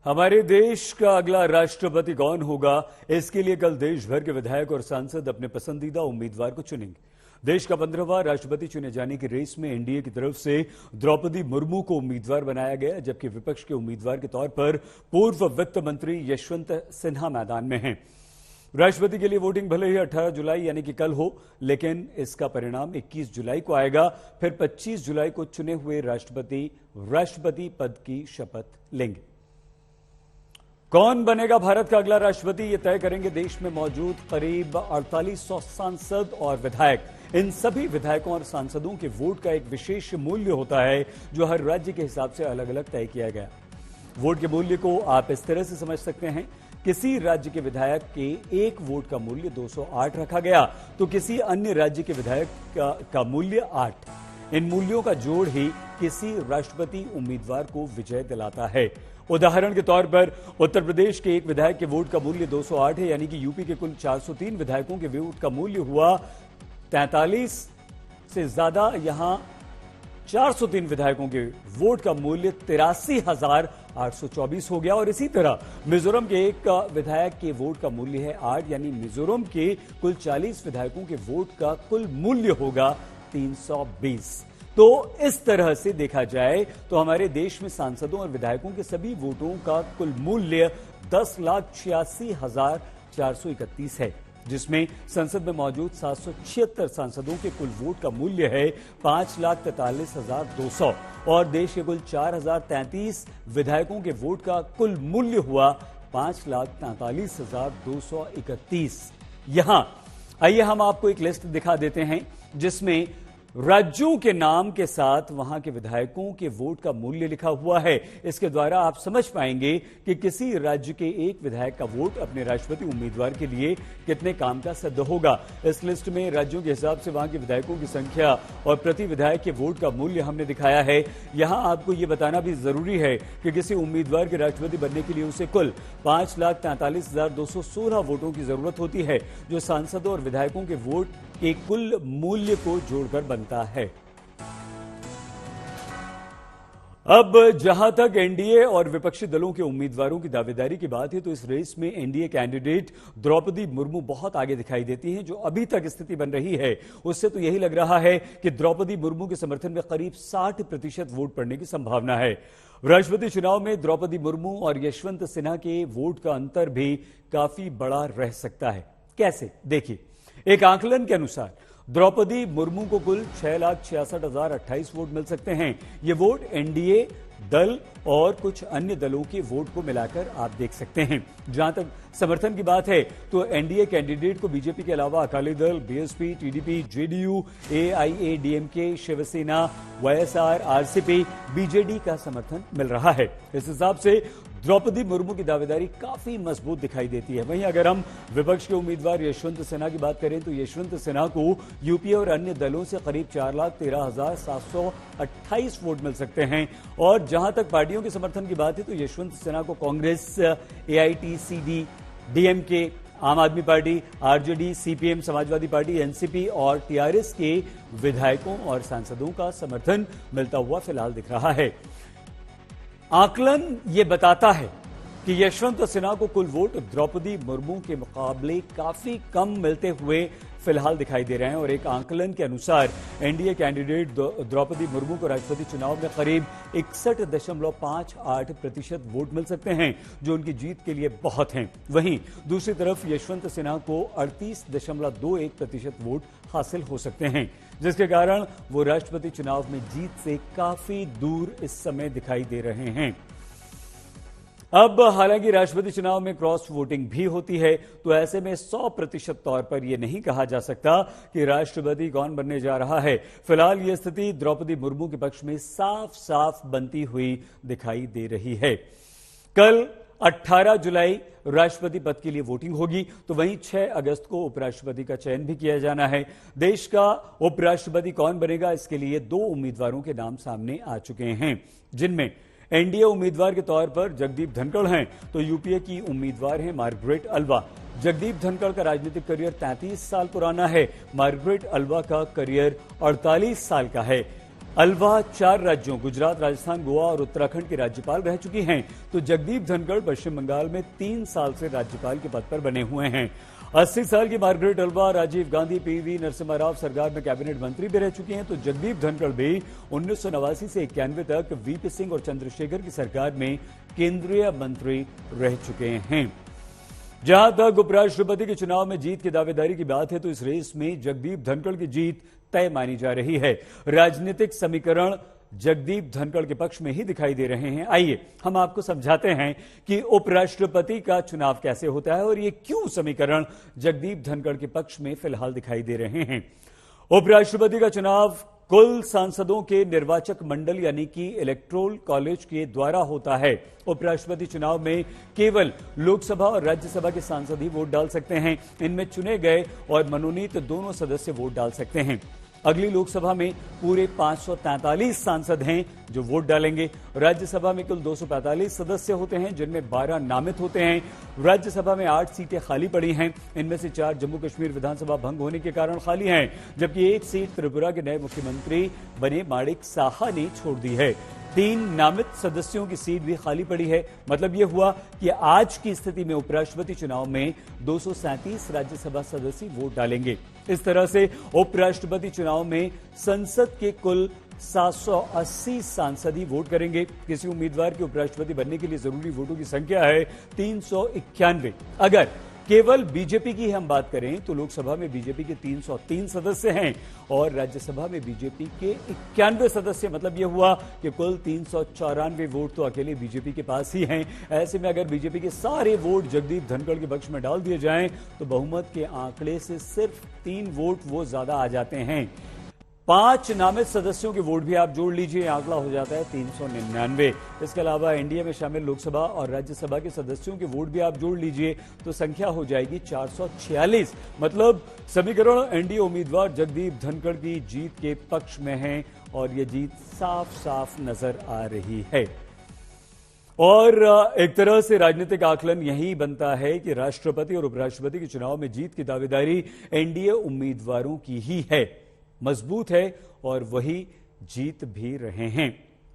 हमारे देश का अगला राष्ट्रपति कौन होगा, इसके लिए कल देश भर के विधायक और सांसद अपने पसंदीदा उम्मीदवार को चुनेंगे। देश का 15वां राष्ट्रपति चुने जाने की रेस में एनडीए की तरफ से द्रौपदी मुर्मू को उम्मीदवार बनाया गया, जबकि विपक्ष के उम्मीदवार के तौर पर पूर्व वित्त मंत्री यशवंत सिन्हा मैदान में हैं। राष्ट्रपति के लिए वोटिंग भले ही 18 जुलाई यानी कि कल हो, लेकिन इसका परिणाम 21 जुलाई को आएगा। फिर 25 जुलाई को चुने हुए राष्ट्रपति पद की शपथ लेंगे। कौन बनेगा भारत का अगला राष्ट्रपति, ये तय करेंगे देश में मौजूद करीब 4800 सांसद और विधायक। इन सभी विधायकों और सांसदों के वोट का एक विशेष मूल्य होता है, जो हर राज्य के हिसाब से अलग अलग तय किया गया। वोट के मूल्य को आप इस तरह से समझ सकते हैं, किसी राज्य के विधायक के एक वोट का मूल्य 208 रखा गया, तो किसी अन्य राज्य के विधायक का मूल्य 8। इन मूल्यों का जोड़ ही किसी राष्ट्रपति उम्मीदवार को विजय दिलाता है। उदाहरण के तौर पर उत्तर प्रदेश के एक विधायक के वोट का मूल्य 208 है, यानी कि यूपी के कुल 403 विधायकों के वोट का मूल्य हुआ 43 से ज्यादा। यहां 403 विधायकों के वोट का मूल्य 83,824 हो गया। और इसी तरह मिजोरम के एक विधायक के वोट का मूल्य है 8, यानी मिजोरम के कुल 40 विधायकों के वोट का कुल मूल्य होगा 320। तो इस तरह से देखा जाए तो हमारे देश में सांसदों और विधायकों के सभी वोटों का कुल मूल्य 10,86,431 है, जिसमें संसद में मौजूद 776 सांसदों के कुल वोट का मूल्य है 5,43,200 और देश के कुल 4,033 विधायकों के वोट का कुल मूल्य हुआ 5,43,231। यहां आइए हम आपको एक लिस्ट दिखा देते हैं, जिसमें राज्यों के नाम के साथ वहां के विधायकों के वोट का मूल्य लिखा हुआ है। इसके द्वारा आप समझ पाएंगे कि किसी राज्य के एक विधायक का वोट अपने राष्ट्रपति उम्मीदवार के लिए कितने काम का सिद्ध होगा। इस लिस्ट में राज्यों के हिसाब से वहां के विधायकों की संख्या और प्रति विधायक के वोट का मूल्य हमने दिखाया है। यहां आपको यह बताना भी जरूरी है कि किसी उम्मीदवार के राष्ट्रपति बनने के लिए उसे कुल 5,43,216 वोटों की जरूरत होती है, जो सांसदों और विधायकों के वोट के कुल मूल्य को जोड़कर बनता है। अब जहां तक एनडीए और विपक्षी दलों के उम्मीदवारों की दावेदारी की बात है, तो इस रेस में एनडीए कैंडिडेट द्रौपदी मुर्मू बहुत आगे दिखाई देती हैं। जो अभी तक स्थिति बन रही है, उससे तो यही लग रहा है कि द्रौपदी मुर्मू के समर्थन में करीब 60% वोट पड़ने की संभावना है। राष्ट्रपति चुनाव में द्रौपदी मुर्मू और यशवंत सिन्हा के वोट का अंतर भी काफी बड़ा रह सकता है। कैसे, देखिए। एक आकलन के अनुसार द्रौपदी मुर्मू को कुल 6,66,028 वोट मिल सकते हैं। ये वोट एनडीए दल और कुछ अन्य दलों के वोट को मिलाकर आप देख सकते हैं। जहां तक समर्थन की बात है, तो एनडीए कैंडिडेट को बीजेपी के अलावा Akali Dal, BSP, TDP, JDU, AIADMK, Shiv Sena, YSR, RCP, BJD का समर्थन मिल रहा है। इस हिसाब से द्रौपदी मुर्मू की दावेदारी काफी मजबूत दिखाई देती है। वहीं अगर हम विपक्ष के उम्मीदवार यशवंत सिन्हा की बात करें, तो यशवंत सिन्हा को यूपीए और अन्य दलों से करीब 4,13,728 वोट मिल सकते हैं। और जहां तक पार्टियों के समर्थन की बात है, तो यशवंत सिन्हा को कांग्रेस, एआईटीसीडी, डीएमके, आम आदमी party, RJD, CPM, Samajwadi party, NCP और टीआरएस के विधायकों और सांसदों का समर्थन मिलता हुआ फिलहाल दिख रहा है। आकलन ये बताता है कि यशवंत सिन्हा को कुल वोट द्रौपदी मुर्मू के मुकाबले काफी कम मिलते हुए फिलहाल दिखाई दे रहे हैं। और एक आकलन के अनुसार एनडीए कैंडिडेट द्रौपदी मुर्मू को राष्ट्रपति चुनाव में करीब 61.58% वोट मिल सकते हैं, जो उनकी जीत के लिए बहुत हैं। वहीं दूसरी तरफ यशवंत सिन्हा को 38.21% वोट हासिल हो सकते हैं, जिसके कारण वो राष्ट्रपति चुनाव में जीत से काफी दूर इस समय दिखाई दे रहे हैं। अब हालांकि राष्ट्रपति चुनाव में क्रॉस वोटिंग भी होती है, तो ऐसे में 100% तौर पर यह नहीं कहा जा सकता कि राष्ट्रपति कौन बनने जा रहा है। फिलहाल यह स्थिति द्रौपदी मुर्मू के पक्ष में साफ साफ बनती हुई दिखाई दे रही है। कल 18 जुलाई राष्ट्रपति पद के लिए वोटिंग होगी, तो वहीं 6 अगस्त को उपराष्ट्रपति का चयन भी किया जाना है। देश का उपराष्ट्रपति कौन बनेगा, इसके लिए 2 उम्मीदवारों के नाम सामने आ चुके हैं, जिनमें एनडीए उम्मीदवार के तौर पर जगदीप धनखड़ हैं, तो यूपीए की उम्मीदवार हैं मार्गरेट अल्वा। जगदीप धनखड़ का राजनीतिक करियर 33 साल पुराना है, मार्गरेट अल्वा का करियर 48 साल का है। अलवा 4 राज्यों गुजरात, राजस्थान, गोवा और उत्तराखंड के राज्यपाल रह चुकी हैं, तो जगदीप धनखड़ पश्चिम बंगाल में 3 साल से राज्यपाल के पद पर बने हुए हैं। 80 साल की मार्गरेट अलवा राजीव गांधी, पीवी नरसिम्हा राव सरकार में कैबिनेट मंत्री भी रह चुकी हैं, तो जगदीप धनखड़ भी 1989 से 91 तक वीपी सिंह और चंद्रशेखर की सरकार में केंद्रीय मंत्री रह चुके हैं। जहां तक उपराष्ट्रपति के चुनाव में जीत की दावेदारी की बात है, तो इस रेस में जगदीप धनखड़ की जीत तय मानी जा रही है। राजनीतिक समीकरण जगदीप धनखड़ के पक्ष में ही दिखाई दे रहे हैं। आइए हम आपको समझाते हैं कि उपराष्ट्रपति का चुनाव कैसे होता है और ये क्यों समीकरण जगदीप धनखड़ के पक्ष में फिलहाल दिखाई दे रहे हैं। उपराष्ट्रपति का चुनाव कुल सांसदों के निर्वाचक मंडल यानी कि इलेक्टोरल कॉलेज के द्वारा होता है। उपराष्ट्रपति चुनाव में केवल लोकसभा और राज्यसभा के सांसद ही वोट डाल सकते हैं। इनमें चुने गए और मनोनीत दोनों सदस्य वोट डाल सकते हैं। अगली लोकसभा में पूरे 543 सांसद हैं जो वोट डालेंगे। राज्यसभा में कुल 245 सदस्य होते हैं, जिनमें 12 नामित होते हैं। राज्यसभा में 8 सीटें खाली पड़ी हैं। इनमें से 4 जम्मू कश्मीर विधानसभा भंग होने के कारण खाली हैं, जबकि 1 सीट त्रिपुरा के नए मुख्यमंत्री बने माणिक साहा ने छोड़ दी है। 3 नामित सदस्यों की सीट भी खाली पड़ी है। मतलब यह हुआ कि आज की स्थिति में उपराष्ट्रपति चुनाव में 237 राज्यसभा सदस्य वोट डालेंगे। इस तरह से उपराष्ट्रपति चुनाव में संसद के कुल 780 सांसद ही वोट करेंगे। किसी उम्मीदवार के उपराष्ट्रपति बनने के लिए जरूरी वोटों की संख्या है 391। अगर केवल बीजेपी की हम बात करें तो लोकसभा में बीजेपी के 303 सदस्य हैं और राज्यसभा में बीजेपी के 91 सदस्य। मतलब यह हुआ कि कुल 394 वोट तो अकेले बीजेपी के पास ही हैं। ऐसे में अगर बीजेपी के सारे वोट जगदीप धनखड़ के पक्ष में डाल दिए जाएं तो बहुमत के आंकड़े से सिर्फ 3 वोट वो ज्यादा आ जाते हैं। 5 नामित सदस्यों के वोट भी आप जोड़ लीजिए, आंकड़ा हो जाता है 399। इसके अलावा एनडीए में शामिल लोकसभा और राज्यसभा के सदस्यों के वोट भी आप जोड़ लीजिए तो संख्या हो जाएगी 446। मतलब समीकरण एनडीए उम्मीदवार जगदीप धनखड़ की जीत के पक्ष में है और यह जीत साफ साफ नजर आ रही है। और एक तरह से राजनीतिक आकलन यही बनता है कि राष्ट्रपति और उपराष्ट्रपति के चुनाव में जीत की दावेदारी एनडीए उम्मीदवारों की ही है, मजबूत है और वही जीत भी रहे हैं।